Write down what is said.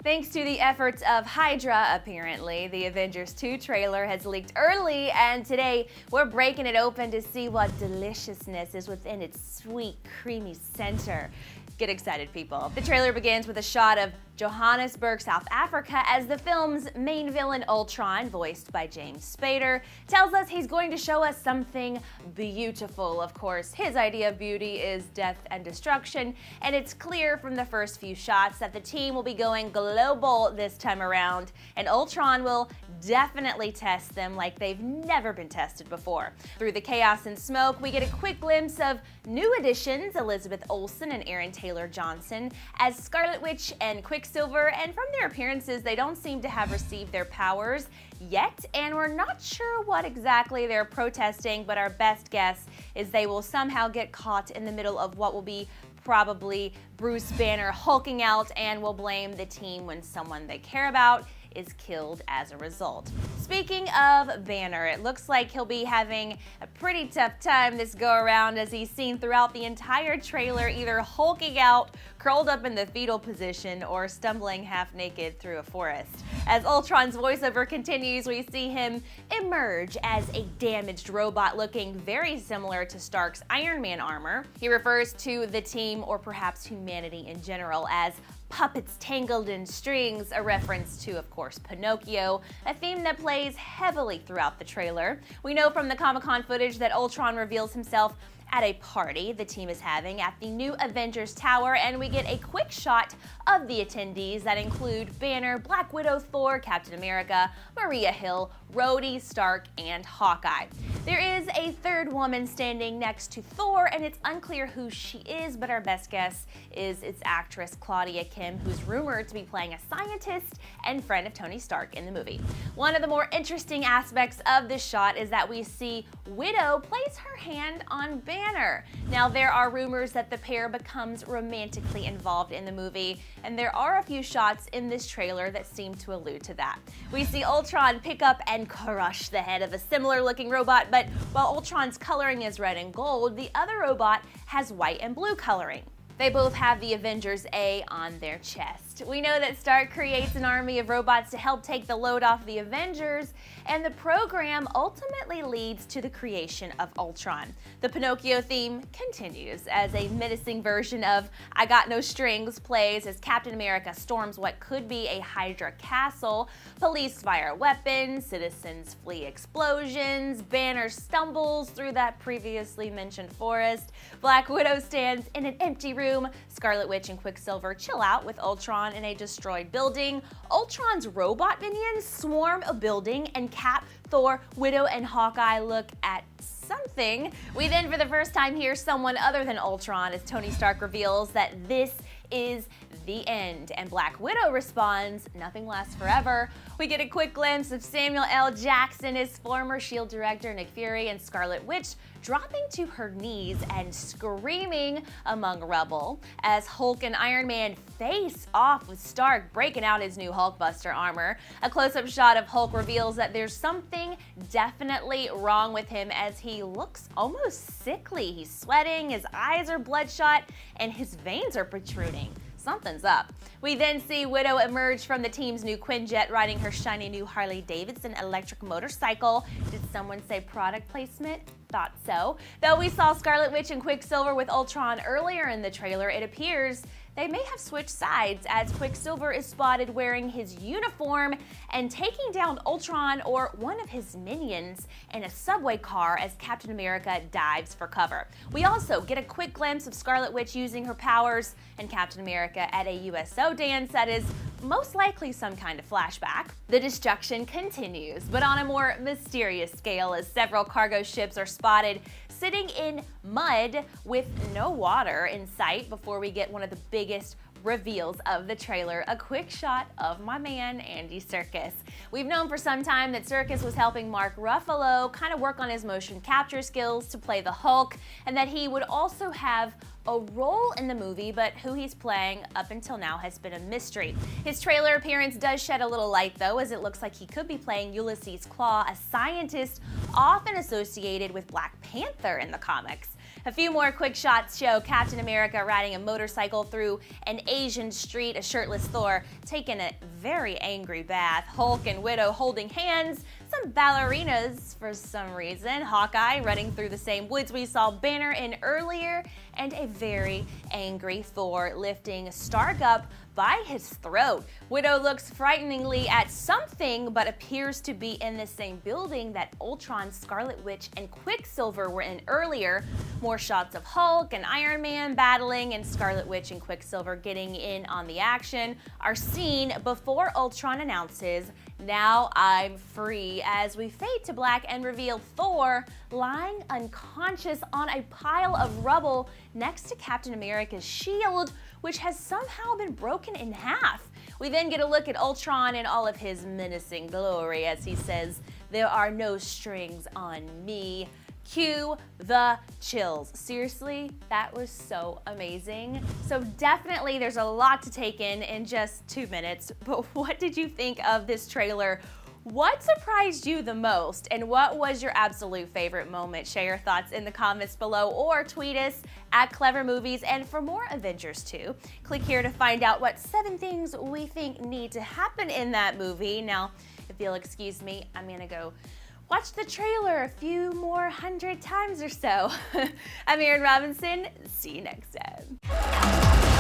Thanks to the efforts of Hydra, apparently, the Avengers 2 trailer has leaked early, and today we're breaking it open to see what deliciousness is within its sweet, creamy center. Get excited, people. The trailer begins with a shot of Johannesburg, South Africa, as the film's main villain, Ultron, voiced by James Spader, tells us he's going to show us something beautiful. Of course, his idea of beauty is death and destruction, and it's clear from the first few shots that the team will be going global this time around, and Ultron will definitely test them like they've never been tested before. Through the chaos and smoke, we get a quick glimpse of new additions, Elizabeth Olsen and Aaron Taylor-Johnson, as Scarlet Witch and Quicksilver, and from their appearances, they don't seem to have received their powers yet, and we're not sure what exactly they're protesting, but our best guess is they will somehow get caught in the middle of what will be probably Bruce Banner hulking out and will blame the team when someone they care about is killed as a result. Speaking of Banner, it looks like he'll be having a pretty tough time this go around, as he's seen throughout the entire trailer either hulking out, curled up in the fetal position, or stumbling half naked through a forest. As Ultron's voiceover continues, we see him emerge as a damaged robot looking very similar to Stark's Iron Man armor. He refers to the team, or perhaps humanity in general, as puppets tangled in strings, a reference to, of course, Pinocchio, a theme that plays heavily throughout the trailer. We know from the Comic-Con footage that Ultron reveals himself at a party the team is having at the new Avengers Tower, and we get a quick shot of the attendees that include Banner, Black Widow, Thor, Captain America, Maria Hill, Rhodey, Stark, and Hawkeye. There is a third woman standing next to Thor, and it's unclear who she is, but our best guess is it's actress Claudia Kim, who's rumored to be playing a scientist and friend of Tony Stark in the movie. One of the more interesting aspects of this shot is that we see Widow place her hand on Banner. Now, there are rumors that the pair becomes romantically involved in the movie, and there are a few shots in this trailer that seem to allude to that. We see Ultron pick up and crush the head of a similar looking robot, but while Ultron's coloring is red and gold, the other robot has white and blue coloring. They both have the Avengers A on their chest. We know that Stark creates an army of robots to help take the load off the Avengers, and the program ultimately leads to the creation of Ultron. The Pinocchio theme continues as a menacing version of I Got No Strings plays as Captain America storms what could be a Hydra castle. Police fire weapons, citizens flee explosions, Banner stumbles through that previously mentioned forest, Black Widow stands in an empty room, Scarlet Witch and Quicksilver chill out with Ultron in a destroyed building, Ultron's robot minions swarm a building, and Cap, Thor, Widow, and Hawkeye look at something. We then for the first time hear someone other than Ultron as Tony Stark reveals that this is the end, and Black Widow responds, "Nothing lasts forever." We get a quick glimpse of Samuel L. Jackson as former S.H.I.E.L.D. director Nick Fury, and Scarlet Witch dropping to her knees and screaming among rubble as Hulk and Iron Man face off with Stark breaking out his new Hulkbuster armor. A close-up shot of Hulk reveals that there's something definitely wrong with him as he looks almost sickly. He's sweating, his eyes are bloodshot, and his veins are protruding. Something's up. We then see Widow emerge from the team's new Quinjet riding her shiny new Harley-Davidson electric motorcycle. Did someone say product placement? Thought so. Though we saw Scarlet Witch and Quicksilver with Ultron earlier in the trailer, it appears they may have switched sides as Quicksilver is spotted wearing his uniform and taking down Ultron or one of his minions in a subway car as Captain America dives for cover. We also get a quick glimpse of Scarlet Witch using her powers and Captain America at a USO dance that is most likely some kind of flashback. The destruction continues, but on a more mysterious scale as several cargo ships are spotted sitting in mud with no water in sight before we get one of the biggest reveals of the trailer, a quick shot of my man Andy Serkis. We've known for some time that Serkis was helping Mark Ruffalo kind of work on his motion capture skills to play the Hulk, and that he would also have a role in the movie, but who he's playing up until now has been a mystery. His trailer appearance does shed a little light though, as it looks like he could be playing Ulysses Klaue, a scientist often associated with Black Panther in the comics. A few more quick shots show Captain America riding a motorcycle through an Asian street, a shirtless Thor taking a very angry bath, Hulk and Widow holding hands, some ballerinas for some reason, Hawkeye running through the same woods we saw Banner in earlier, and a very angry Thor lifting Stark up by his throat. Widow looks frighteningly at something but appears to be in the same building that Ultron, Scarlet Witch, and Quicksilver were in earlier. More shots of Hulk and Iron Man battling and Scarlet Witch and Quicksilver getting in on the action are seen before Ultron announces, "Now I'm free," as we fade to black and reveal Thor lying unconscious on a pile of rubble next to Captain America's shield, which has somehow been broken in half. We then get a look at Ultron in all of his menacing glory as he says, "There are no strings on me." Cue the chills. Seriously, that was so amazing. So definitely there's a lot to take in just 2 minutes, but what did you think of this trailer? What surprised you the most, and what was your absolute favorite moment? Share your thoughts in the comments below or tweet us at Clever Movies. And for more Avengers 2, click here to find out what 7 things we think need to happen in that movie. Now, if you'll excuse me, I'm gonna go watch the trailer a few more 100 times or so. I'm Erin Robinson. See you next time.